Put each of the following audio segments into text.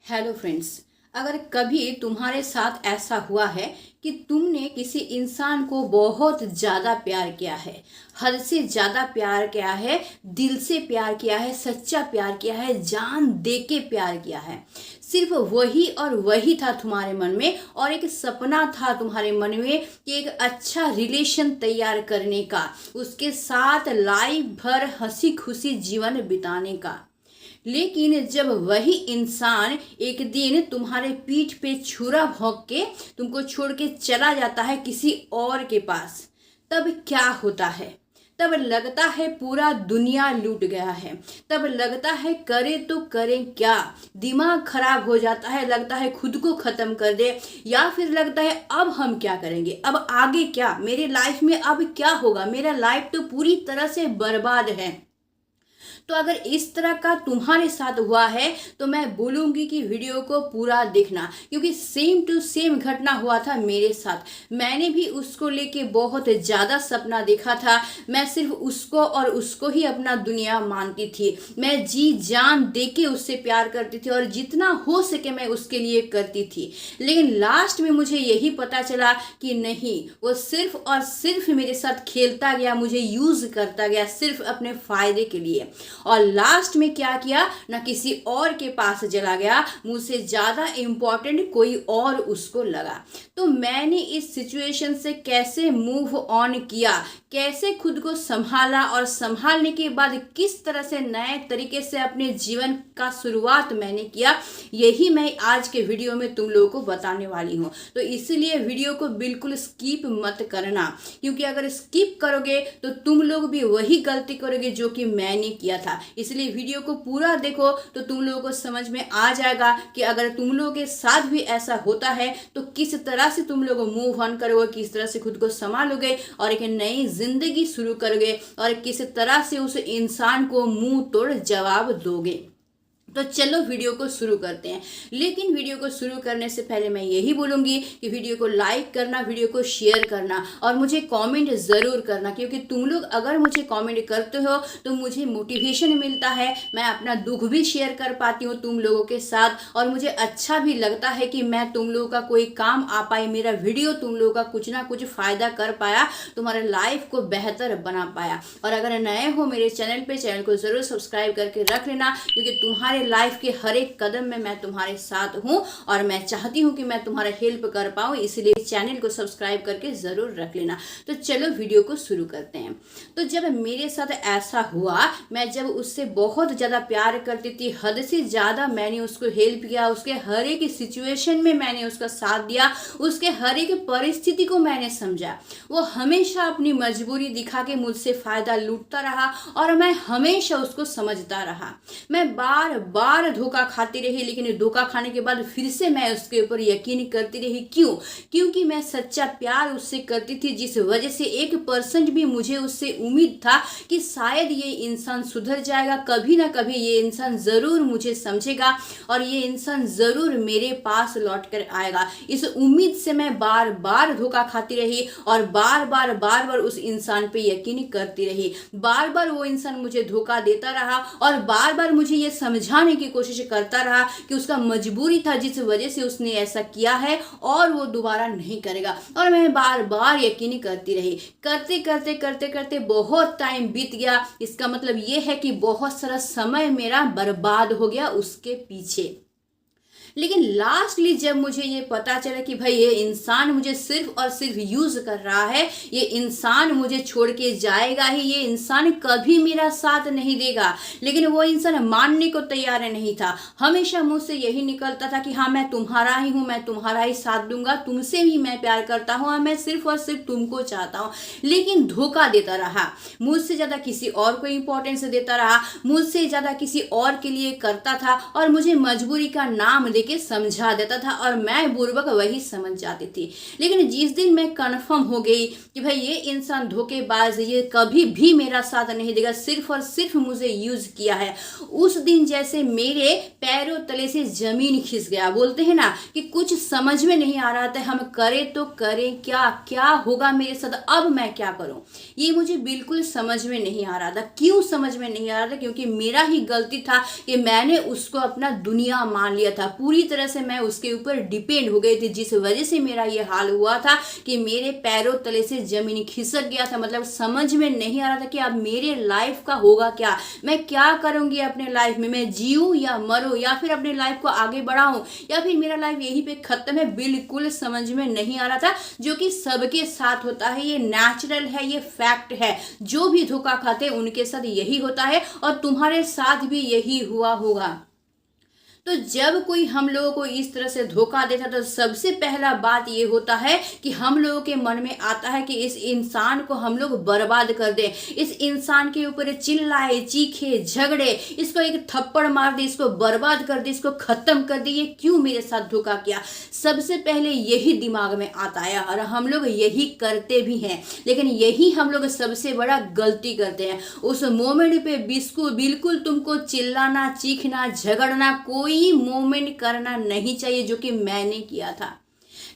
Hello friends. अगर कभी तुम्हारे साथ ऐसा हुआ है कि तुमने किसी इंसान को बहुत ज़्यादा प्यार किया है, हद से ज़्यादा प्यार किया है, दिल से प्यार किया है, सच्चा प्यार किया है, जान दे के प्यार किया है, सिर्फ वही और वही था तुम्हारे मन में और एक सपना था तुम्हारे मन में कि एक अच्छा रिलेशन तैयार करने का, उसके साथ लाइफ भर हंसी खुशी जीवन बिताने का। लेकिन जब वही इंसान एक दिन तुम्हारे पीठ पे छुरा भोंक के तुमको छोड़ के चला जाता है किसी और के पास, तब क्या होता है? तब लगता है पूरा दुनिया लूट गया है। तब लगता है करे तो करें क्या, दिमाग खराब हो जाता है, लगता है खुद को खत्म कर दे, या फिर लगता है अब हम क्या करेंगे, अब आगे क्या, मेरे लाइफ में अब क्या होगा, मेरा लाइफ तो पूरी तरह से बर्बाद है। तो अगर इस तरह का तुम्हारे साथ हुआ है तो मैं बोलूँगी कि वीडियो को पूरा देखना, क्योंकि सेम टू सेम घटना हुआ था मेरे साथ। मैंने भी उसको लेके बहुत ज़्यादा सपना देखा था। मैं सिर्फ उसको और उसको ही अपना दुनिया मानती थी। मैं जी जान दे के उससे प्यार करती थी और जितना हो सके मैं उसके लिए करती थी। लेकिन लास्ट में मुझे यही पता चला कि नहीं, वो सिर्फ और सिर्फ मेरे साथ खेलता गया, मुझे यूज़ करता गया सिर्फ अपने फ़ायदे के लिए। और लास्ट में क्या किया, ना किसी और के पास चला गया, मुझसे ज़्यादा इम्पोर्टेंट कोई और उसको लगा। तो मैंने इस सिचुएशन से कैसे मूव ऑन किया, कैसे खुद को संभाला और संभालने के बाद किस तरह से नए तरीके से अपने जीवन का शुरुआत मैंने किया, यही मैं आज के वीडियो में तुम लोगों को बताने वाली हूँ। तो इसलिए वीडियो को बिल्कुल स्किप मत करना, क्योंकि अगर स्किप करोगे तो तुम लोग भी वही गलती करोगे जो कि मैंने किया था। इसलिए वीडियो को पूरा देखो तो तुम लोगों को समझ में आ जाएगा कि अगर तुम लोगों के साथ भी ऐसा होता है तो किस तरह से तुम लोग मूव ऑन करोगे, किस तरह से खुद को संभालोगे और एक नई जिंदगी शुरू करोगे और किस तरह से उस इंसान को मुंह तोड़ जवाब दोगे। तो चलो वीडियो को शुरू करते हैं। लेकिन वीडियो को शुरू करने से पहले मैं यही बोलूँगी कि वीडियो को लाइक करना, वीडियो को शेयर करना और मुझे कमेंट ज़रूर करना, क्योंकि तुम लोग अगर मुझे कमेंट करते हो तो मुझे मोटिवेशन मिलता है, मैं अपना दुख भी शेयर कर पाती हूँ तुम लोगों के साथ और मुझे अच्छा भी लगता है कि मैं तुम लोगों का कोई काम आ पाई, मेरा वीडियो तुम लोगों का कुछ ना कुछ फ़ायदा कर पाया, तुम्हारे लाइफ को बेहतर बना पाया। और अगर नए हो मेरे चैनल पे, चैनल को ज़रूर सब्सक्राइब करके रख लेना, क्योंकि तुम्हारे लाइफ के हर एक कदम में मैं तुम्हारे साथ हूं और मैं चाहती हूं कि मैं तुम्हारा हेल्प कर पाऊं, इसलिए चैनल को सब्सक्राइब करके ज़रूर रख लेना। तो चलो वीडियो को शुरू करते हैं। तो जब मेरे साथ ऐसा हुआ, मैं जब उससे बहुत ज़्यादा प्यार करती थी, हद से ज़्यादा मैंने उसको हेल्प किया, उसके हर एक सिचुएशन में मैंने उसका साथ दिया, उसके हर एक परिस्थिति को मैंने समझा। वो हमेशा अपनी मजबूरी दिखा के मुझसे फ़ायदा लूटता रहा और मैं हमेशा उसको समझता रहा। मैं बार बार धोखा खाती रही, लेकिन धोखा खाने के बाद फिर से मैं उसके ऊपर यकीन करती रही। क्यों? क्योंकि मैं सच्चा प्यार उससे करती थी, जिस वजह से 1% भी मुझे उससे उम्मीद था कि शायद ये इंसान सुधर जाएगा, कभी ना कभी ये इंसान ज़रूर मुझे समझेगा और ये इंसान ज़रूर मेरे पास लौट कर आएगा। इस उम्मीद से मैं बार बार धोखा खाती रही और बार बार उस इंसान पे यकीन करती रही। बार बार वो इंसान मुझे धोखा देता रहा और बार बार मुझे ये समझाने की कोशिश करता रहा कि उसका मजबूरी था, जिस वजह से उसने ऐसा किया है और वो दोबारा नहीं करेगा। और मैं बार बार यकीन करती रही। करते करते करते करते बहुत टाइम बीत गया। इसका मतलब ये है कि बहुत सारा समय मेरा बर्बाद हो गया उसके पीछे। लेकिन लास्टली जब मुझे ये पता चला कि भाई ये इंसान मुझे सिर्फ और सिर्फ यूज़ कर रहा है, ये इंसान मुझे छोड़ के जाएगा ही, ये इंसान कभी मेरा साथ नहीं देगा, लेकिन वो इंसान मानने को तैयार नहीं था। हमेशा मुझसे यही निकलता था कि हाँ मैं तुम्हारा ही हूँ, मैं तुम्हारा ही साथ दूंगा, तुमसे ही मैं प्यार करता हूँ और मैं सिर्फ और सिर्फ तुमको चाहता हूँ। लेकिन धोखा देता रहा, मुझसे ज़्यादा किसी और को इम्पोर्टेंस देता रहा, मुझसे ज़्यादा किसी और के लिए करता था और मुझे मजबूरी का नाम दे के समझा देता था और मैं बुर्बक वही समझ जाती थी। लेकिन जिस दिन मैं कन्फर्म हो गई कि भाई ये इंसान धोखेबाज, ये कभी भी मेरा साथ नहीं देगा, सिर्फ और सिर्फ मुझे यूज किया है, उस दिन जैसे मेरे पैरों तले से जमीन खिसक गया। बोलते हैं ना कि कुछ समझ में नहीं आ रहा था, हम करें तो करें क्या, क्या होगा मेरे साथ, अब मैं क्या करूं, ये मुझे बिल्कुल समझ में नहीं आ रहा था। क्यों समझ में नहीं आ रहा था? क्योंकि मेरा ही गलती था कि मैंने उसको अपना दुनिया मान लिया था, पूरी तरह से मैं उसके ऊपर डिपेंड हो गई थी, जिस वजह से मेरा ये हाल हुआ था कि मेरे पैरों तले से जमीन खिसक गया था। मतलब समझ में नहीं आ रहा था कि अब मेरे लाइफ का होगा क्या, मैं क्या करूंगी अपने लाइफ में, मैं जीऊं या मरूं, या फिर अपने लाइफ को आगे बढ़ाऊं, या फिर मेरा लाइफ यहीं पे खत्म है, बिल्कुल समझ में नहीं आ रहा था। जो कि सबके साथ होता है, ये नेचुरल है, ये फैक्ट है, जो भी धोखा खाते हैं उनके साथ यही होता है और तुम्हारे साथ भी यही हुआ होगा। तो जब कोई हम लोगों को इस तरह से धोखा देता है तो सबसे पहला बात ये होता है कि हम लोगों के मन में आता है कि इस इंसान को हम लोग बर्बाद कर दें, इस इंसान के ऊपर चिल्लाए, चीखे, झगड़े, इसको एक थप्पड़ मार दे, इसको बर्बाद कर दे, इसको खत्म कर दे, ये क्यों मेरे साथ धोखा किया। सबसे पहले यही दिमाग में आता है और हम लोग यही करते भी हैं। लेकिन यही हम लोग सबसे बड़ा गलती करते हैं। उस मोमेंट पे बिल्कुल तुमको चिल्लाना, चीखना, झगड़ना, कोई मोमेंट करना नहीं चाहिए, जो कि मैंने किया था।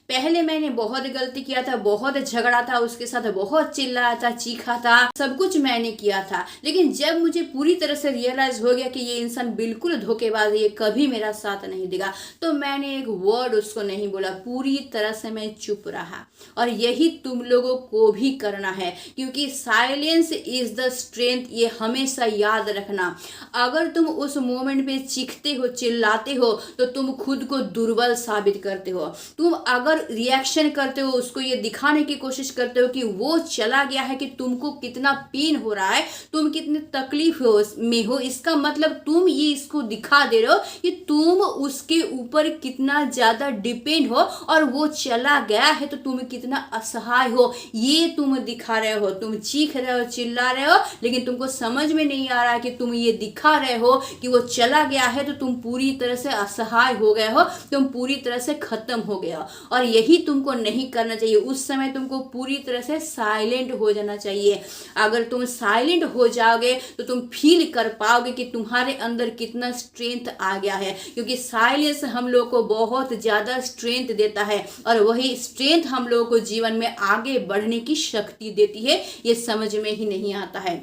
पहले मैंने बहुत गलती किया था, बहुत झगड़ा था उसके साथ, बहुत चिल्लाया था, चीखा था, सब कुछ मैंने किया था। लेकिन जब मुझे पूरी तरह से रियलाइज हो गया कि ये इंसान बिल्कुल धोखेबाज है, ये कभी मेरा साथ नहीं देगा, तो मैंने एक वर्ड उसको नहीं बोला, पूरी तरह से मैं चुप रहा। और यही तुम लोगों को भी करना है, क्योंकि साइलेंस इज द स्ट्रेंथ, ये हमेशा याद रखना। अगर तुम उस मोमेंट पे चीखते हो, चिल्लाते हो, तो तुम खुद को दुर्बल साबित करते हो। तुम अगर रिएक्शन करते हो, उसको ये दिखाने की कोशिश करते हो कि वो चला गया है, कि तुमको कितना पेन हो रहा है, तुम कितने तकलीफ में हो, इसका मतलब तुम ये इसको दिखा दे रहे हो कि तुम उसके ऊपर कितना ज्यादा डिपेंड हो और वो चला गया है तो तुम कितना असहाय हो, ये तुम दिखा रहे हो। तुम चीख रहे हो, चिल्ला रहे हो, लेकिन तुमको समझ में नहीं आ रहा है कि तुम ये दिखा रहे हो कि वो चला गया है तो तुम पूरी तरह से असहाय हो गए हो, तुम पूरी तरह से खत्म हो गए हो। और यही तुमको नहीं करना चाहिए। उस समय तुमको पूरी तरह से साइलेंट हो जाना चाहिए। अगर तुम साइलेंट हो जाओगे तो तुम फील कर पाओगे कि तुम्हारे अंदर कितना स्ट्रेंथ आ गया है, क्योंकि साइलेंस हम लोग को बहुत ज्यादा स्ट्रेंथ देता है और वही स्ट्रेंथ हम लोगों को जीवन में आगे बढ़ने की शक्ति देती है। ये समझ में ही नहीं आता है।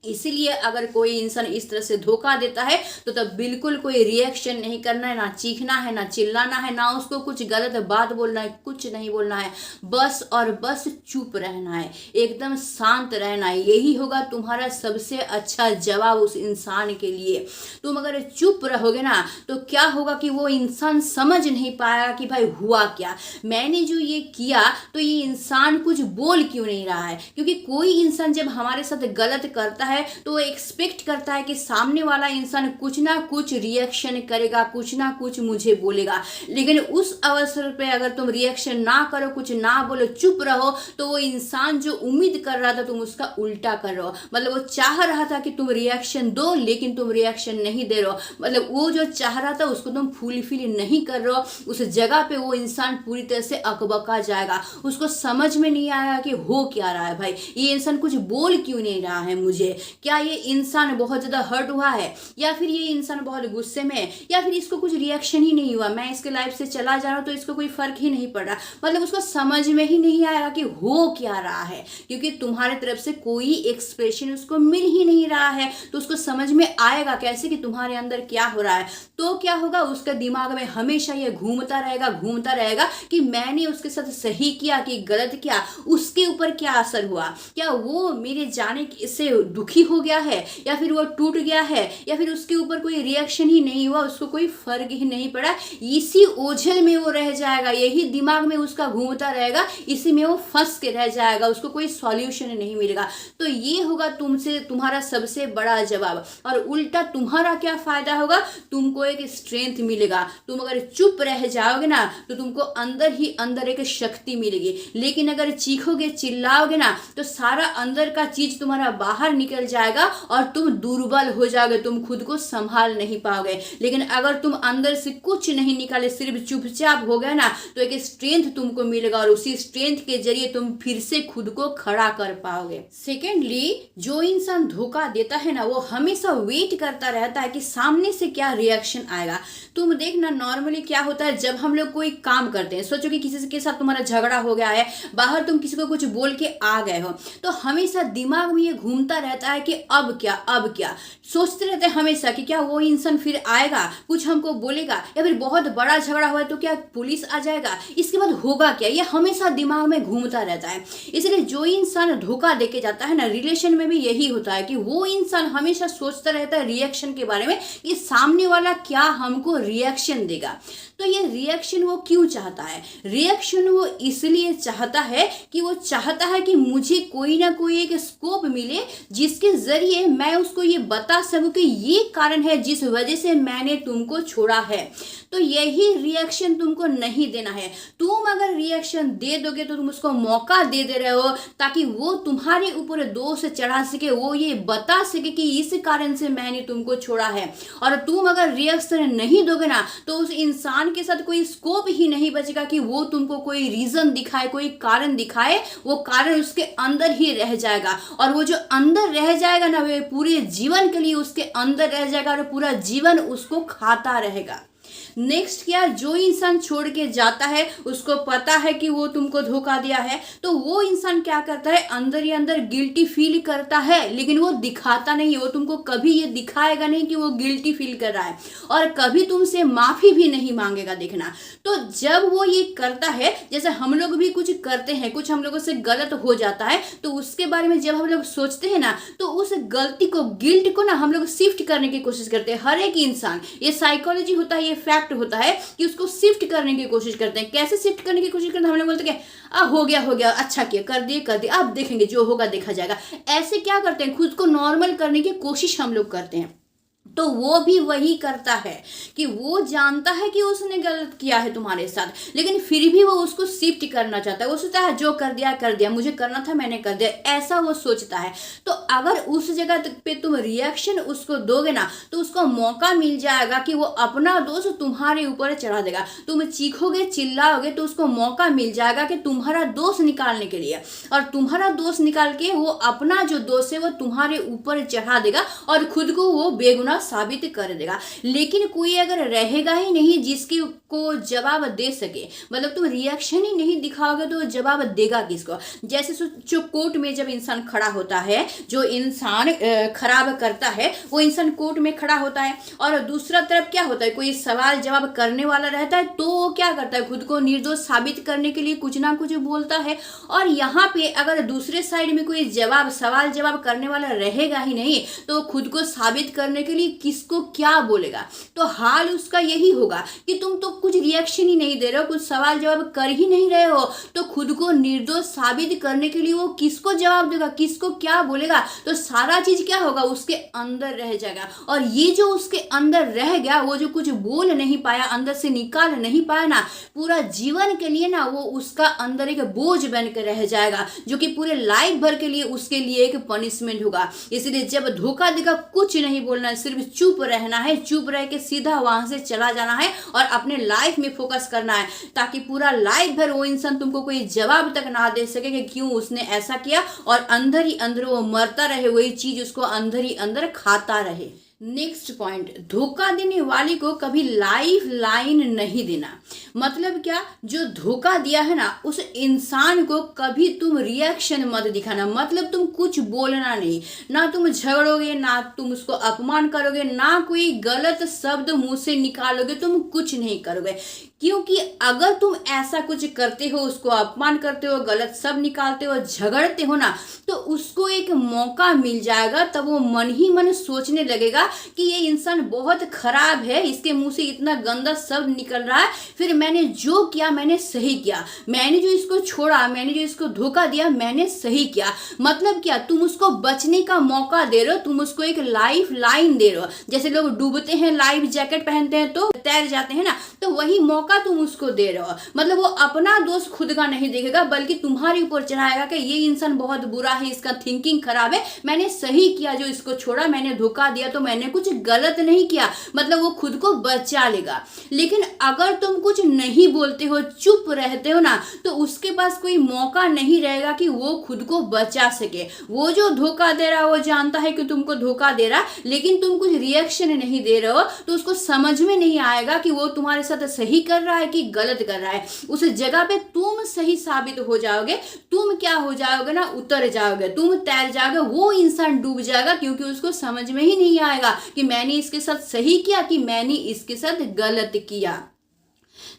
इसीलिए अगर कोई इंसान इस तरह से धोखा देता है तो तब बिल्कुल कोई रिएक्शन नहीं करना है, ना चीखना है, ना चिल्लाना है, ना उसको कुछ गलत बात बोलना है, कुछ नहीं बोलना है, बस और बस चुप रहना है, एकदम शांत रहना है। यही होगा तुम्हारा सबसे अच्छा जवाब उस इंसान के लिए। तुम अगर चुप रहोगे ना तो क्या होगा कि वो इंसान समझ नहीं पाएगा कि भाई हुआ क्या, मैंने जो ये किया तो ये इंसान कुछ बोल क्यों नहीं रहा है। क्योंकि कोई इंसान जब हमारे साथ गलत करता है तो वो एक्सपेक्ट करता है कि सामने वाला इंसान कुछ ना कुछ रिएक्शन करेगा, कुछ ना कुछ मुझे बोलेगा। लेकिन उस अवसर पे अगर तुम रिएक्शन ना करो, कुछ ना बोलो, चुप रहो, तो वो इंसान जो उम्मीद कर रहा था तुम उसका उल्टा कर रहे हो। मतलब वो चाह रहा था कि तुम रिएक्शन दो, लेकिन तुम रिएक्शन नहीं दे रहे हो। मतलब वो जो चाह रहा था उसको तुम फुलफिल नहीं कर रहे हो। उस जगह पे वो इंसान पूरी तरह से अकबका जाएगा, उसको समझ में नहीं आएगा कि हो क्या रहा है, भाई ये इंसान कुछ बोल क्यों नहीं रहा है मुझे, क्या ये इंसान बहुत ज्यादा हर्ट हुआ है, या फिर ये इंसान बहुत गुस्से में है, या फिर इसको कुछ रिएक्शन ही नहीं हुआ, मैं इसके लाइफ से चला जा रहा हूं तो इसको कोई फर्क ही नहीं पड़ रहा। मतलब उसको समझ में ही नहीं आएगा कि हो क्या रहा है, क्योंकि तुम्हारे तरफ से कोई एक्सप्रेशन उसको मिल ही नहीं रहा है। तो उसको समझ में आएगा कैसे कि तुम्हारे अंदर क्या हो रहा है। तो क्या होगा, उसका दिमाग में हमेशा ये घूमता रहेगा कि मैंने उसके साथ सही किया कि गलत किया, उसके ऊपर क्या असर हुआ, क्या वो मेरे जाने से दुखी हो गया है, या फिर वो टूट गया है, या फिर उसके ऊपर कोई रिएक्शन ही नहीं हुआ, उसको कोई फर्क ही नहीं पड़ा। इसी ओझल में वो रह जाएगा, यही दिमाग में उसका घूमता रहेगा, इसी में वो फंस के रह जाएगा, उसको कोई सॉल्यूशन नहीं मिलेगा। तो ये होगा तुमसे तुम्हारा सबसे बड़ा जवाब। और उल्टा तुम्हारा क्या फायदा होगा, तुमको एक स्ट्रेंथ मिलेगा। तुम अगर चुप रह जाओगे ना तो तुमको अंदर ही अंदर एक शक्ति मिलेगी। लेकिन अगर चीखोगे, चिल्लाओगे ना तो सारा अंदर का चीज तुम्हारा बाहर निकल निकल जाएगा और तुम दुर्बल हो जाओगे, तुम खुद को संभाल नहीं पाओगे। लेकिन अगर तुम अंदर से कुछ नहीं निकाले, सिर्फ चुपचाप हो गए ना, तो एक स्ट्रेंथ तुमको मिलेगा और उसी स्ट्रेंथ के जरिए तुम फिर से खुद को खड़ा कर पाओगे। सेकेंडली, जो इंसान धोखा देता है ना, वो हमेशा वेट करता रहता है कि सामने से क्या रिएक्शन आएगा। तुम देखना, नॉर्मली क्या होता है, जब हम लोग कोई काम करते हैं, सोचो कि किसी के साथ तुम्हारा झगड़ा हो गया है, बाहर तुम किसी को कुछ बोल के आ गए हो, तो हमेशा दिमाग में ये घूमता रहता है कि अब क्या, अब क्या। सोचते रहते हैं हमेशा कि क्या वो इंसान फिर आएगा, कुछ हमको बोलेगा, या फिर बहुत बड़ा झगड़ा हुआ है तो क्या पुलिस आ जाएगा, इसके बाद होगा क्या, ये हमेशा दिमाग में घूमता रहता है। इसलिए जो इंसान धोखा देके जाता है ना, रिलेशन में भी यही होता है कि वो इंसान हमेशा सोचता रहता है रिएक्शन के बारे में कि सामने वाला क्या हमको रिएक्शन देगा। तो ये रिएक्शन वो क्यों चाहता है? रिएक्शन वो इसलिए चाहता है कि वो चाहता है कि मुझे कोई ना कोई एक स्कोप मिले जिसके जरिए मैं उसको ये बता सकूं कि ये कारण है जिस वजह से मैंने तुमको छोड़ा है। तो यही रिएक्शन तुमको नहीं देना है। तुम अगर रिएक्शन दे दोगे तो तुम उसको मौका दे रहे हो ताकि वो तुम्हारे ऊपर दोष चढ़ा सके, वो ये बता सके कि इस कारण से मैंने तुमको छोड़ा है। और तुम अगर रिएक्शन नहीं दोगे ना, तो उस इंसान के साथ कोई स्कोप ही नहीं बचेगा कि वो तुमको कोई रीजन दिखाए, कोई कारण दिखाए। वो कारण उसके अंदर ही रह जाएगा और वो जो अंदर रह जाएगा ना, वो पूरे जीवन के लिए उसके अंदर रह जाएगा और पूरा जीवन उसको खाता रहेगा। नेक्स्ट क्या, जो इंसान छोड़ के जाता है उसको पता है कि वो तुमको धोखा दिया है, तो वो इंसान क्या करता है, अंदर ही अंदर गिल्टी फील करता है, लेकिन वो दिखाता नहीं है। वो तुमको कभी ये दिखाएगा नहीं कि वो गिल्टी फील कर रहा है और कभी तुमसे माफी भी नहीं मांगेगा। देखना, तो जब वो ये करता है, जैसे हम लोग भी कुछ करते हैं, कुछ हम लोगों से गलत हो जाता है, तो उसके बारे में जब हम लोग सोचते हैं ना, तो उस गलती को, गिल्ट को ना हम लोग शिफ्ट करने की कोशिश करते हैं। हर एक इंसान, ये साइकोलॉजी होता है, ये फैक्ट होता है कि उसको शिफ्ट करने की कोशिश करते हैं। कैसे शिफ्ट करने की कोशिश करते हैं? हम लोग बोलते हैं हो गया, अच्छा किया, कर दिए, अब देखेंगे, जो होगा देखा जाएगा। ऐसे क्या करते हैं, खुद को नॉर्मल करने की कोशिश हम लोग करते हैं। तो वो भी वही करता है कि वो जानता है कि उसने गलत किया है तुम्हारे साथ, लेकिन फिर भी वो उसको शिफ्ट करना चाहता है। वो सोचता है जो कर दिया, मुझे करना था मैंने कर दिया, ऐसा वो सोचता है। तो अगर उस जगह पे तुम रिएक्शन उसको दोगे ना, तो उसको मौका मिल जाएगा कि वो अपना दोष तुम्हारे ऊपर चढ़ा देगा। तुम चीखोगे, चिल्लाओगे, तो उसको मौका मिल जाएगा कि तुम्हारा दोष निकालने के लिए, और तुम्हारा दोष निकाल के वो अपना जो दोष है वो तुम्हारे ऊपर चढ़ा देगा और खुद को वो बेगुनाह साबित कर देगा। लेकिन कोई अगर रहेगा ही नहीं जिसके को जवाब दे सके, मतलब तुम रिएक्शन ही नहीं दिखाओगे तो जवाब देगा किसको? जैसे जो कोर्ट में जब इंसान खड़ा होता है, जो इंसान खराब करता है, वो इंसान कोर्ट में खड़ा होता है और दूसरा तरफ क्या होता है, कोई सवाल जवाब करने वाला रहता है, तो वो क्या करता है, खुद को निर्दोष साबित करने के लिए कुछ ना कुछ बोलता है। और यहाँ पे अगर दूसरे साइड में कोई सवाल जवाब करने वाला रहेगा ही नहीं, तो खुद को साबित करने के लिए किसको क्या बोलेगा? तो हाल उसका यही होगा कि तुम तो कुछ रिएक्शन ही नहीं दे रहे हो, कुछ सवाल जवाब कर ही नहीं रहे हो, तो खुद को निर्दोष साबित करने के लिए वो किसको जवाब देगा, किसको क्या बोलेगा? तो सारा चीज क्या होगा, उसके अंदर रह जाएगा। और ये जो उसके अंदर रह गया, वो जो कुछ बोल नहीं पाया, अंदर से निकाल नहीं पाया ना, पूरा जीवन के लिए ना वो उसका अंदर एक बोझ बन के रह जाएगा, जो कि पूरे लाइफ भर के लिए उसके लिए एक पनिशमेंट होगा। इसलिए जब धोखा देगा, कुछ नहीं बोलना है, सिर्फ चुप रहना है, चुप रह के सीधा वहां से चला जाना है और अपने लाइफ में फोकस करना है, ताकि पूरा लाइफ भर वो इंसान तुमको कोई जवाब तक ना दे सके कि क्यों उसने ऐसा किया, और अंदर ही अंदर वो मरता रहे, वही चीज उसको अंदर ही अंदर खाता रहे। नेक्स्ट पॉइंट, धोखा देने वाले को कभी लाइफ लाइन नहीं देना। मतलब क्या, जो धोखा दिया है ना, उस इंसान को कभी तुम रिएक्शन मत दिखाना। मतलब तुम कुछ बोलना नहीं, ना तुम झगड़ोगे, ना तुम उसको अपमान करोगे, ना कोई गलत शब्द मुंह से निकालोगे, तुम कुछ नहीं करोगे। क्योंकि अगर तुम ऐसा कुछ करते हो, उसको अपमान करते हो, गलत शब्द निकालते हो, झगड़ते हो ना, तो उसको एक मौका मिल जाएगा, तब वो मन ही मन सोचने लगेगा कि ये इंसान बहुत खराब है, इसके मुंह से इतना गंदा शब्द निकल रहा है, फिर मैंने जो किया मैंने सही किया, मैंने जो इसको छोड़ा, मैंने जो इसको धोखा दिया मैंने सही किया। मतलब क्या, तुम उसको बचने का मौका दे रहे हो, तुम उसको एक लाइफ लाइन दे रहे हो। जैसे लोग डूबते हैं, लाइफ जैकेट पहनते हैं तो तैर जाते हैं ना, तो वही मौका तुम उसको दे रहे हो। मतलब वो अपना दोष खुद का नहीं देखेगा, बल्कि तुम्हारे ऊपर चढ़ाएगा कि ये इंसान बहुत बुरा है, इसका थिंकिंग खराब है, मैंने सही किया जो इसको छोड़ा, मैंने धोखा दिया तो मैंने कुछ गलत नहीं किया। मतलब वो खुद को बचा लेगा। लेकिन अगर तुम कुछ नहीं बोलते हो, चुप रहते हो ना, तो उसके पास कोई मौका नहीं रहेगा कि वो खुद को बचा सके। वो जो धोखा दे रहा है वो जानता है कि तुमको धोखा दे रहा, लेकिन तुम कुछ रिएक्शन नहीं दे रहे हो, तो उसको समझ में नहीं आएगा कि वो तुम्हारे साथ सही कर रहा है कि गलत कर रहा है। उस जगह पे तुम सही साबित हो जाओगे, तुम क्या हो जाओगे ना, उतर जाओगे, तुम तैर जाओगे, वो इंसान डूब जाएगा, क्योंकि उसको समझ में ही नहीं आएगा कि मैंने इसके साथ सही किया कि मैंने इसके साथ गलत किया।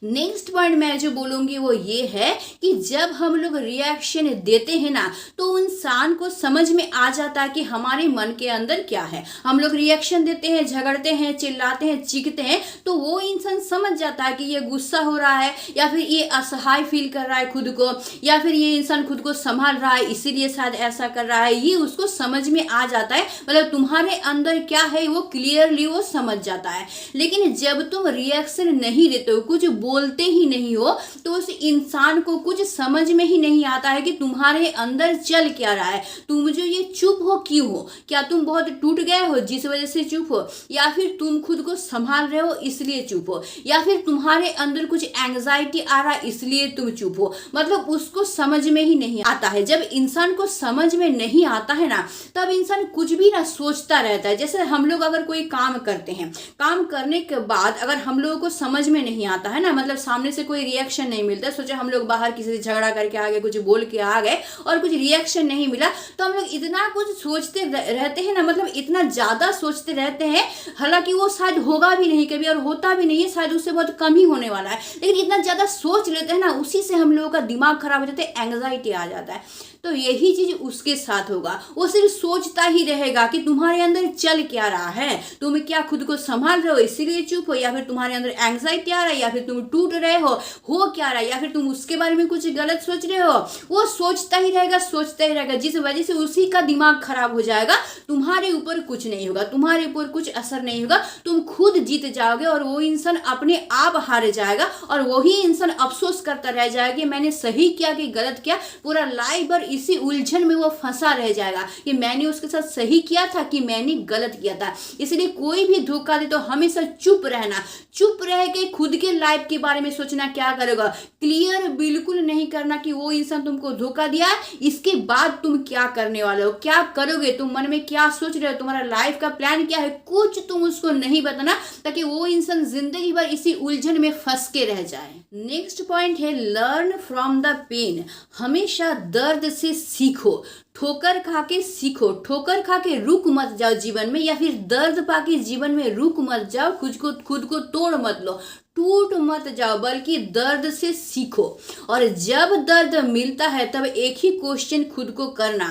नेक्स्ट पॉइंट मैं जो बोलूंगी वो ये है कि जब हम लोग रिएक्शन देते हैं ना, तो इंसान को समझ में आ जाता है कि हमारे मन के अंदर क्या है। हम लोग रिएक्शन देते हैं, झगड़ते हैं, चिल्लाते हैं, चीखते हैं, तो वो इंसान समझ जाता है कि ये गुस्सा हो रहा है, या फिर ये असहाय फील कर रहा है खुद को, या फिर ये इंसान खुद को संभाल रहा है इसीलिए शायद ऐसा कर रहा है। ये उसको समझ में आ जाता है, मतलब तुम्हारे अंदर क्या है वो क्लियरली वो समझ जाता है। लेकिन जब तुम रिएक्शन नहीं देते हो, कुछ बोलते ही नहीं हो, तो उस इंसान को कुछ समझ में ही नहीं आता है कि तुम्हारे अंदर चल क्या रहा है। तुम जो ये चुप हो क्यों हो? क्या तुम बहुत टूट गए हो जिस वजह से चुप हो, या फिर तुम खुद को संभाल रहे हो इसलिए चुप हो, या फिर तुम्हारे अंदर कुछ एंग्जाइटी आ रहा है इसलिए तुम चुप हो? मतलब उसको समझ में ही नहीं आता है। जब इंसान को समझ में नहीं आता है ना, तब इंसान कुछ भी ना सोचता रहता है। जैसे हम लोग अगर कोई काम करते हैं, काम करने के बाद अगर हम लोगों को समझ में नहीं आता है ना, मतलब सामने से कोई रिएक्शन नहीं मिलता, सोचो हम लोग बाहर किसी से झगड़ा करके आ गए, कुछ बोल के आ गए और कुछ रिएक्शन नहीं मिला, तो हम लोग इतना कुछ सोचते रहते हैं ना, मतलब इतना ज्यादा सोचते रहते हैं, हालांकि वो शायद होगा भी नहीं कभी और होता भी नहीं है, शायद उससे बहुत कम ही होने वाला है, लेकिन इतना ज्यादा सोच लेते हैं ना, उसी से हम लोगों का दिमाग खराब हो जाता है, एंग्जाइटी आ जाता है। तो यही चीज उसके साथ होगा। वो सिर्फ सोचता ही रहेगा कि तुम्हारे अंदर चल क्या रहा है, तुम क्या खुद को संभाल रहे हो इसीलिए चुप हो, या फिर तुम्हारे अंदर एंग्जाइटी आ रहा है, या फिर तुम टूट रहे हो क्या रहा है, या फिर तुम उसके बारे में कुछ गलत सोच रहे हो। वो सोचता ही रहेगा, सोचता ही रहेगा, जिस वजह से उसी का दिमाग खराब हो जाएगा। तुम्हारे ऊपर कुछ नहीं होगा, तुम्हारे ऊपर कुछ असर नहीं होगा, तुम खुद जीत जाओगे और वो इंसान अपने आप हार जाएगा, और वही इंसान अफसोस करता रह जाएगा कि मैंने सही किया कि गलत किया। पूरा लाइफ भर इसी उलझन में वो फंसा रह जाएगा कि मैंने उसके साथ सही किया था कि मैंने गलत किया था। इसलिए कोई भी धोखा दे तो हमेशा चुप रहना, चुप रह के खुद के लाइफ के बारे में सोचना क्या करेगा, क्लियर बिल्कुल नहीं करना कि वो इंसान तुमको धोखा दिया, इसके बाद तुम क्या करने वाले हो, क्या करोगे, तुम मन में क्या सोच रहे हो, तुम्हारा लाइफ का प्लान क्या है, कुछ तुम उसको नहीं बताना, ताकि वो इंसान जिंदगी भर इसी उलझन में फंस के रह जाए। नेक्स्ट पॉइंट है लर्न फ्रॉम द पेन। हमेशा दर्द से सीखो, ठोकर खा के सीखो, ठोकर खा के रुक मत जाओ जीवन में, या फिर दर्द पाके जीवन में रुक मत जाओ, खुद को तोड़ मत लो, टूट मत जाओ, बल्कि दर्द से सीखो। और जब दर्द मिलता है तब एक ही क्वेश्चन खुद को करना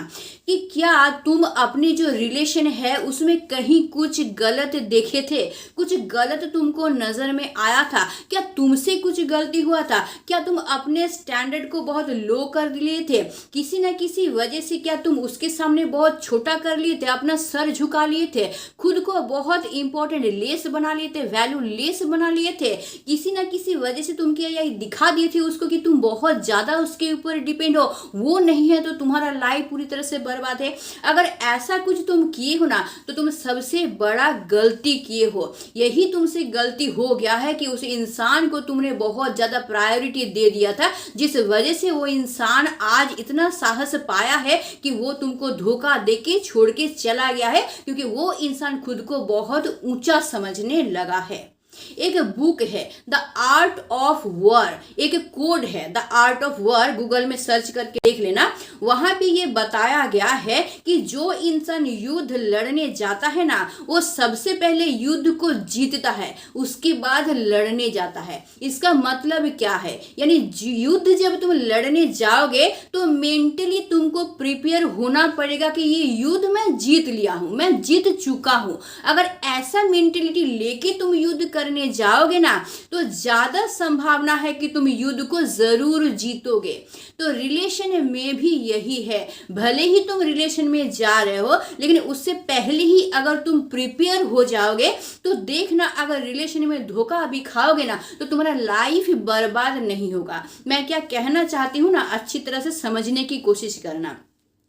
कि क्या तुम अपनी जो रिलेशन है उसमें कहीं कुछ गलत देखे थे, कुछ गलत तुमको नजर में आया था, क्या तुमसे कुछ गलती हुआ था, क्या तुम अपने स्टैंडर्ड को बहुत लो कर लिए थे, किसी न किसी वजह से क्या तुम उसके सामने बहुत छोटा कर लिए थे, अपना सर झुका लिए थे, खुद को बहुत इंपॉर्टेंट लेस बना लिए थे, वैल्यू लेस बना लिए थे, किसी ना किसी वजह से तुम क्या यही दिखा दिए थे उसको कि तुम बहुत ज्यादा उसके ऊपर डिपेंड हो, वो नहीं है तो तुम्हारा लाइफ पूरी तरह से बर्बाद है। अगर ऐसा कुछ तुम किए हो ना, तो तुम सबसे बड़ा गलती किए हो। यही तुमसे गलती हो गया है कि उस इंसान को तुमने बहुत ज्यादा प्रायोरिटी दे दिया था, जिस वजह से वो इंसान आज इतना साहस पाया है कि वो तुमको धोखा देके छोड़ के चला गया है, क्योंकि वो इंसान खुद को बहुत ऊंचा समझने लगा है। एक बुक है द आर्ट ऑफ वॉर, एक कोड है the art of war, Google में सर्च करके देख लेना। वहां पे ये बताया गया है कि जो इंसान युद्ध लड़ने जाता है ना, वो सबसे पहले युद्ध को जीतता है, उसके बाद लड़ने जाता है। इसका मतलब क्या है, यानी युद्ध जब तुम लड़ने जाओगे तो मेंटली तुमको प्रिपेयर होना पड़ेगा कि ये युद्ध मैं जीत लिया हूं, मैं जीत चुका हूं। अगर ऐसा मेंटेलिटी लेके तुम युद्ध करने जाओगे ना, तो ज्यादा संभावना है कि तुम युद्ध को जरूर जीतोगे। तो रिलेशन में भी यही है, भले ही तुम रिलेशन में जा रहे हो, लेकिन उससे पहले ही अगर तुम प्रिपेयर हो जाओगे तो देखना, अगर रिलेशन में धोखा भी खाओगे ना तो तुम्हारा लाइफ बर्बाद नहीं होगा। मैं क्या कहना चाहती हूँ ना, अच्छी तरह से समझने की कोशिश करना।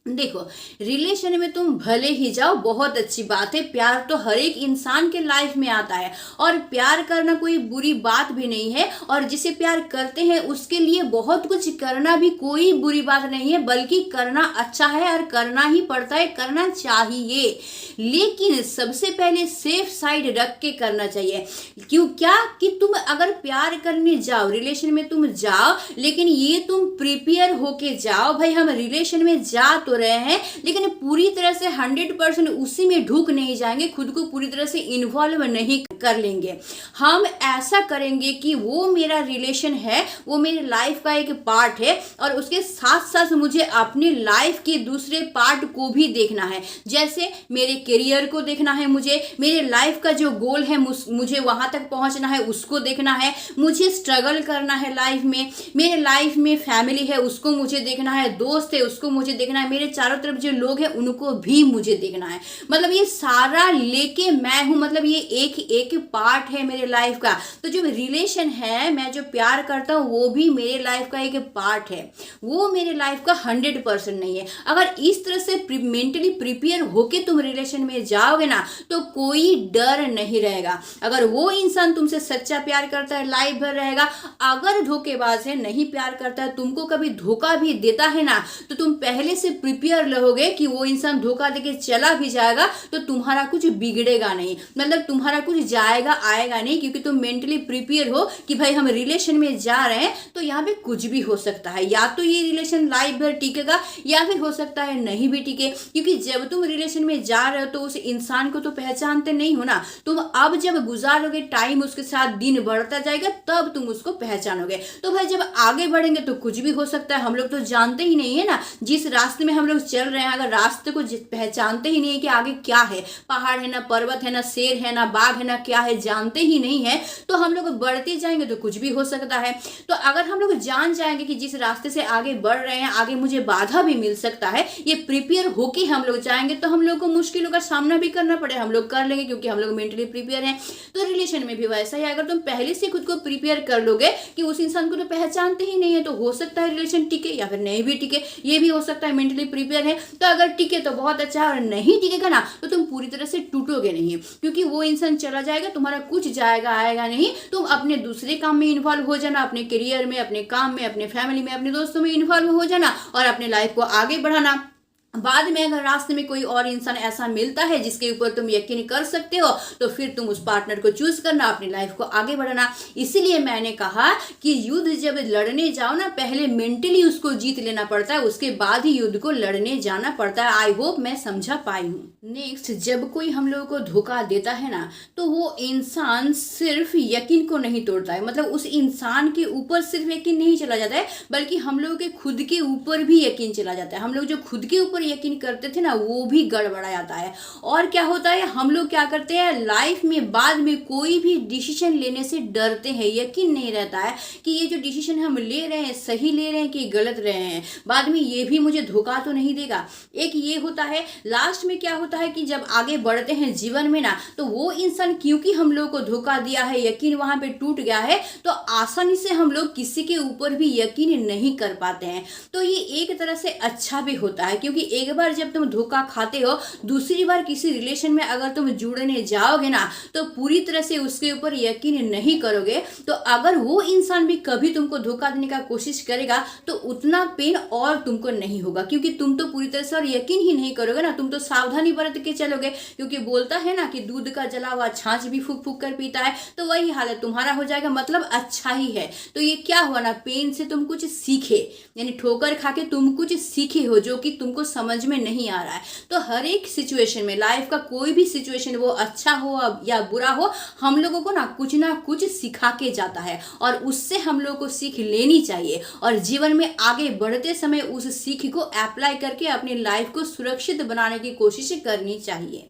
देखो, रिलेशन में तुम भले ही जाओ, बहुत अच्छी बात है, प्यार तो हर एक इंसान के लाइफ में आता है और प्यार करना कोई बुरी बात भी नहीं है, और जिसे प्यार करते हैं उसके लिए बहुत कुछ करना भी कोई बुरी बात नहीं है, बल्कि करना अच्छा है और करना ही पड़ता है, करना चाहिए। लेकिन सबसे पहले सेफ साइड रख के करना चाहिए। क्यों, क्या कि तुम अगर प्यार करने जाओ, रिलेशन में तुम जाओ, लेकिन ये तुम प्रिपेयर होके जाओ, भाई हम रिलेशन में जा तो रहे हैं, लेकिन पूरी तरह से 100% उसी में ढूक नहीं जाएंगे, खुद को पूरी तरह से इन्वॉल्व नहीं कर लेंगे। हम ऐसा करेंगे कि वो मेरा रिलेशन है, वो मेरी लाइफ का एक पार्ट है, और उसके साथ साथ मुझे अपने लाइफ के दूसरे पार्ट को भी देखना है। जैसे मेरे करियर को देखना है, मुझे मेरे लाइफ का जो गोल है मुझे वहां तक पहुंचना है, उसको देखना है, मुझे स्ट्रगल करना है लाइफ में, मेरे लाइफ में फैमिली है उसको मुझे देखना है, दोस्त है उसको मुझे देखना है, मेरे चारों तरफ जो लोग हैं उनको भी मुझे देखना है। मतलब ये सारा लेके मैं हूं, मतलब ये एक एक पार्ट है मेरे लाइफ का। तो जो रिलेशन है, मैं जो प्यार करता हूं वो भी मेरे लाइफ का एक पार्ट है, वो मेरे लाइफ का 100% नहीं है। अगर इस तरह से मेंटली प्रिपेयर होके तुम रिलेशन में जाओगे ना तो कोई डर नहीं रहेगा। अगर वो इंसान तुमसे सच्चा प्यार करता है लाइफ भर रहेगा, अगर धोखेबाज है, नहीं प्यार करता है, तुमको कभी धोखा भी देता है ना, तो तुम पहले से प्रिपेयर रहोगे कि वो इंसान धोखा देके चला भी जाएगा तो तुम्हारा कुछ बिगड़ेगा नहीं, मतलब तुम्हारा कुछ जाएगा आएगा नहीं, क्योंकि तुम मेंटली प्रिपेयर हो कि भाई हम रिलेशन में जा रहे हैं तो यहाँ पे कुछ भी हो सकता है, या तो ये रिलेशन लाइफ भर टिकेगा या फिर हो सकता है नहीं भी टिके। क्योंकि जब तुम रिलेशन में जा रहे हो तो उस इंसान को तो पहचानते नहीं हो ना, तुम अब जब गुजारोगे टाइम उसके साथ, दिन बढ़ता जाएगा, तब तुम उसको पहचानोगे। तो भाई जब आगे बढ़ेंगे तो कुछ भी हो सकता है, हम लोग तो जानते ही नहीं है ना जिस रास्ते में हम लोग चल रहे हैं, अगर रास्ते को पहचानते ही नहीं है कि आगे क्या है, पहाड़ है ना पर्वत है ना शेर है ना बाघ है ना क्या है, जानते ही नहीं है, तो हम लोग बढ़ते जाएंगे तो कुछ भी हो सकता है। तो अगर हम लोग जान जाएंगे कि जिस रास्ते से आगे बढ़ रहे हैं आगे मुझे बाधा भी मिल सकता है, ये प्रिपेयर होके हम लोग जाएंगे तो हम लोग को मुश्किलों का सामना भी करना पड़े, हम लोग कर लेंगे क्योंकि हम लोग मेंटली प्रिपेयर हैं। तो रिलेशन में भी वैसा ही, अगर तुम पहले से खुद को प्रिपेयर कर लोगे कि उस इंसान को तो पहचानते ही नहीं है, तो हो सकता है रिलेशन टिके या फिर नहीं भी टिके, ये भी हो सकता है। मेंटली प्रिपेयर है तो अगर टिके तो बहुत अच्छा है, और नहीं टिकेगा ना तो तुम पूरी तरह से टूटोगे नहीं, क्योंकि वो इंसान चला जाएगा, तुम्हारा कुछ जाएगा आएगा नहीं। तुम अपने दूसरे काम में इन्वॉल्व हो जाना, अपने करियर में, अपने काम में, अपने फैमिली में, अपने दोस्तों में इन्वॉल्व हो जाना और अपने लाइफ को आगे बढ़ाना। बाद में अगर रास्ते में कोई और इंसान ऐसा मिलता है जिसके ऊपर तुम यकीन कर सकते हो तो फिर तुम उस पार्टनर को चूज करना, अपनी लाइफ को आगे बढ़ाना। इसीलिए मैंने कहा कि युद्ध जब लड़ने जाओ ना, पहले मेंटली उसको जीत लेना पड़ता है, उसके बाद ही युद्ध को लड़ने जाना पड़ता है। आई होप मैं समझा पाई हूँ। नेक्स्ट, जब कोई हम लोगों को धोखा देता है ना तो वो इंसान सिर्फ यकीन को नहीं तोड़ता है, मतलब उस इंसान के ऊपर सिर्फ यकीन नहीं चला जाता है, बल्कि हम लोगों के खुद के ऊपर भी यकीन चला जाता है। हम लोग जो खुद के ऊपर यकीन करते थे ना वो भी गड़बड़ा जाता है। और क्या होता है, हम लोग क्या करते हैं लाइफ में, बाद में कोई भी डिसीजन लेने से डरते हैं, यकीन नहीं रहता है कि ये जो डिसीजन हम ले रहे हैं सही ले रहे हैं कि गलत रहे हैं, बाद में ये भी मुझे धोखा तो नहीं देगा। एक ये होता है। लास्ट में क्या होता है कि जब आगे बढ़ते हैं जीवन में ना तो वो इंसान क्योंकि हम लोग को धोखा दिया है, यकीन वहां पे टूट गया है, तो आसानी से हम लोग किसी के ऊपर भी यकीन नहीं कर पाते हैं। तो ये एक तरह से अच्छा भी होता है, क्योंकि एक बार जब तुम धोखा खाते हो, दूसरी बार किसी रिलेशन में अगर तुम जुड़ने जाओगे ना तो पूरी तरह से उसके ऊपर यकीन नहीं करोगे। तो अगर वो इंसान भी कभी तुमको धोखा देने का कोशिश करेगा तो उतना पेन और तुमको नहीं होगा, क्योंकि तुम तो पूरी तरह से और यकीन ही नहीं करोगे ना, तुम तो सावधानी बरत के चलोगे। क्योंकि बोलता है ना कि दूध का जला हुआ छाछ भी फूक फूक कर पीता है, तो वही हालत तुम्हारा हो जाएगा। मतलब अच्छा ही है। तो ये क्या हुआ ना, पेन से तुम कुछ सीखे, यानी ठोकर खा के तुम कुछ सीखे हो जो कि तुमको समझ में नहीं आ रहा है। तो हर एक सिचुएशन में, लाइफ का कोई भी सिचुएशन वो अच्छा हो या बुरा हो, हम लोगों को ना कुछ सिखा के जाता है और उससे हम लोग को सीख लेनी चाहिए और जीवन में आगे बढ़ते समय उस सीख को अप्लाई करके अपनी लाइफ को सुरक्षित बनाने की कोशिश करनी चाहिए।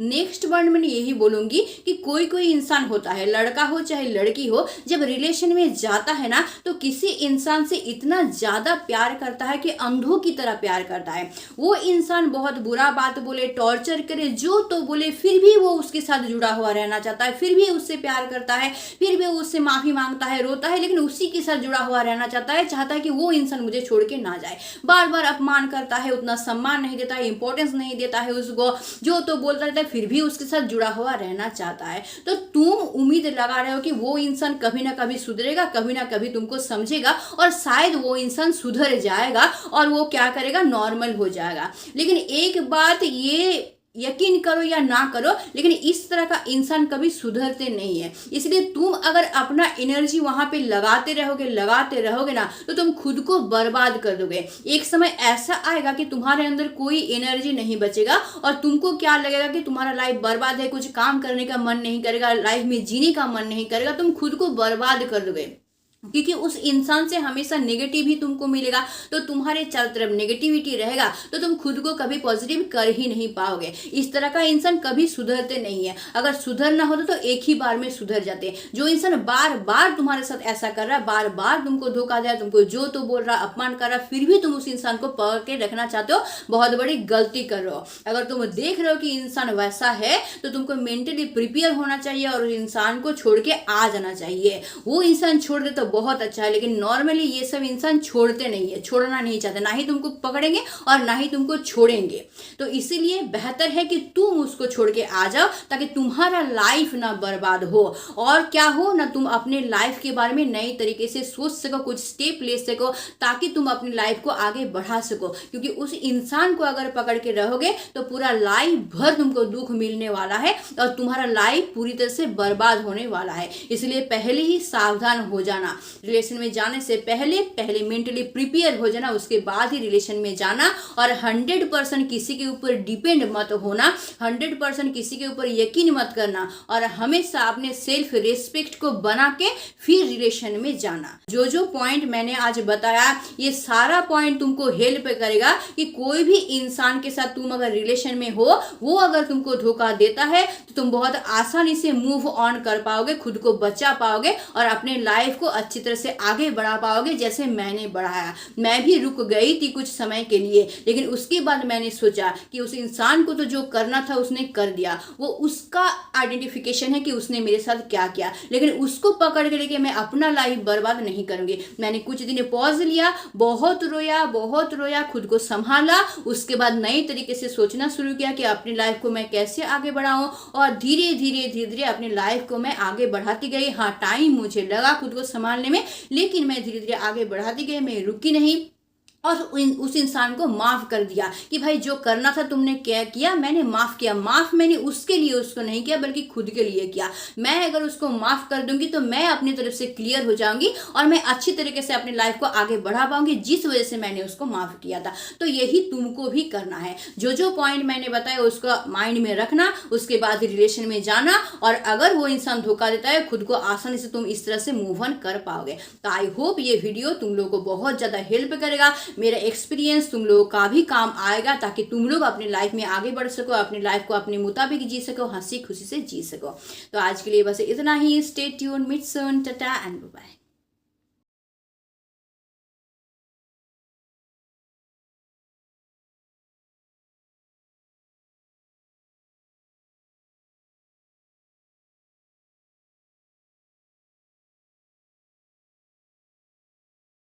नेक्स्ट वर्ड में यही बोलूंगी कि कोई कोई इंसान होता है, लड़का हो चाहे लड़की हो, जब रिलेशन में जाता है ना तो किसी इंसान से इतना ज्यादा प्यार करता है कि अंधों की तरह प्यार करता है। वो इंसान बहुत बुरा बात बोले, टॉर्चर करे, जो तो बोले, फिर भी वो उसके साथ जुड़ा हुआ रहना चाहता है, फिर भी उससे प्यार करता है, फिर भी उससे माफी मांगता है, रोता है, लेकिन उसी के साथ जुड़ा हुआ रहना चाहता है, चाहता है कि वो इंसान मुझे छोड़ के ना जाए। बार बार अपमान करता है, उतना सम्मान नहीं देता है, इंपॉर्टेंस नहीं देता है उसको, जो तो बोलता रहता है, फिर भी उसके साथ जुड़ा हुआ रहना चाहता है। तो तुम उम्मीद लगा रहे हो कि वो इंसान कभी ना कभी सुधरेगा, कभी ना कभी तुमको समझेगा और शायद वो इंसान सुधर जाएगा और वो क्या करेगा, नॉर्मल हो जाएगा। लेकिन एक बात ये यकीन करो या ना करो, लेकिन इस तरह का इंसान कभी सुधरते नहीं है। इसलिए तुम अगर अपना एनर्जी वहां पे लगाते रहोगे ना तो तुम खुद को बर्बाद कर दोगे। एक समय ऐसा आएगा कि तुम्हारे अंदर कोई एनर्जी नहीं बचेगा और तुमको क्या लगेगा कि तुम्हारा लाइफ बर्बाद है, कुछ काम करने का मन नहीं करेगा, लाइफ में जीने का मन नहीं करेगा, तुम खुद को बर्बाद कर दोगे। क्योंकि उस इंसान से हमेशा नेगेटिव ही तुमको मिलेगा, तो तुम्हारे चारों तरफ नेगेटिविटी रहेगा तो तुम खुद को कभी पॉजिटिव कर ही नहीं पाओगे। इस तरह का इंसान कभी सुधरते नहीं है। अगर सुधरना होता तो एक ही बार में सुधर जाते। जो इंसान बार बार तुम्हारे साथ ऐसा कर रहा है, बार बार तुमको धोखा दे रहा है, तुमको जो तो बोल रहा, अपमान कर रहा, फिर भी तुम उस इंसान को पकड़ के रखना चाहते हो, बहुत बड़ी गलती कर रहे हो। अगर तुम देख रहे हो कि इंसान वैसा है तो तुमको मेंटली प्रिपेयर होना चाहिए और उस इंसान को छोड़ के आ जाना चाहिए। वो इंसान छोड़ दे तो बहुत अच्छा है, लेकिन नॉर्मली ये सब इंसान छोड़ते नहीं है, छोड़ना नहीं चाहते, ना ही तुमको पकड़ेंगे और ना ही तुमको छोड़ेंगे। तो इसीलिए बेहतर है कि तुम उसको छोड़ के आ जाओ ताकि तुम्हारा लाइफ ना बर्बाद हो और क्या हो ना, तुम अपने लाइफ के बारे में नई तरीके से सोच सको, कुछ स्टेप ले सको ताकि तुम अपनी लाइफ को आगे बढ़ा सको। क्योंकि उस इंसान को अगर पकड़ के रहोगे तो पूरा लाइफ भर तुमको दुख मिलने वाला है और तुम्हारा लाइफ पूरी तरह से बर्बाद होने वाला है। इसलिए पहले ही सावधान हो जाना। रिलेशन में जाने से पहले मेंटली प्रिपेयर हो जाना, उसके बाद ही रिलेशन में जाना और 100% किसी के ऊपर डिपेंड मत होना, 100% किसी के ऊपर यकीन मत करना और हमेशा अपने सेल्फ रिस्पेक्ट को बना के फिर रिलेशन में जाना। जो पॉइंट मैंने आज बताया ये सारा पॉइंट तुमको हेल्प करेगा कि कोई भी इंसान के साथ तुम अगर रिलेशन में हो, वो अगर तुमको धोखा देता है तो तुम बहुत आसानी से मूव ऑन कर पाओगे, खुद को बचा पाओगे और अपने लाइफ को अच्छी तरह से आगे बढ़ा पाओगे। जैसे मैंने बढ़ाया, मैं भी रुक गई थी कुछ समय के लिए, लेकिन उसके बाद मैंने सोचा कि उस इंसान को तो जो करना था उसने कर दिया, वो उसका आइडेंटिफिकेशन है कि उसने मेरे साथ क्या किया, लेकिन उसको पकड़ के लेके मैं अपना लाइफ बर्बाद नहीं करूंगी। मैंने कुछ दिन पॉज लिया, बहुत रोया, खुद को संभाला, उसके बाद नई तरीके से सोचना शुरू किया कि अपनी लाइफ को मैं कैसे आगे बढ़ाऊं और धीरे धीरे अपनी लाइफ को मैं आगे बढ़ाती गई। हाँ, टाइम मुझे लगा खुद को संभालने में, लेकिन मैं धीरे धीरे आगे बढ़ाती गई, मैं रुकी नहीं और उस इंसान को माफ कर दिया कि भाई जो करना था तुमने क्या किया, मैंने माफ किया। माफ मैंने उसके लिए उसको नहीं किया बल्कि खुद के लिए किया। मैं अगर उसको माफ कर दूंगी तो मैं अपनी तरफ से क्लियर हो जाऊंगी और मैं अच्छी तरीके से अपनी लाइफ को आगे बढ़ा पाऊंगी जिस वजह से मैंने उसको माफ किया था। तो यही तुमको भी करना है। जो पॉइंट मैंने बताया उसको माइंड में रखना, उसके बाद रिलेशन में जाना और अगर वो इंसान धोखा देता है खुद को आसानी से तुम इस तरह से मूव ऑन कर पाओगे। तो आई होप ये वीडियो तुम लोगों को बहुत ज्यादा हेल्प करेगा। मेरा एक्सपीरियंस तुम लोगों का भी काम आएगा ताकि तुम लोग अपनी लाइफ में आगे बढ़ सको, अपनी लाइफ को अपने मुताबिक जी सको, हंसी खुशी से जी सको। तो आज के लिए बस इतना ही। Stay tune, meet soon, tata and bye.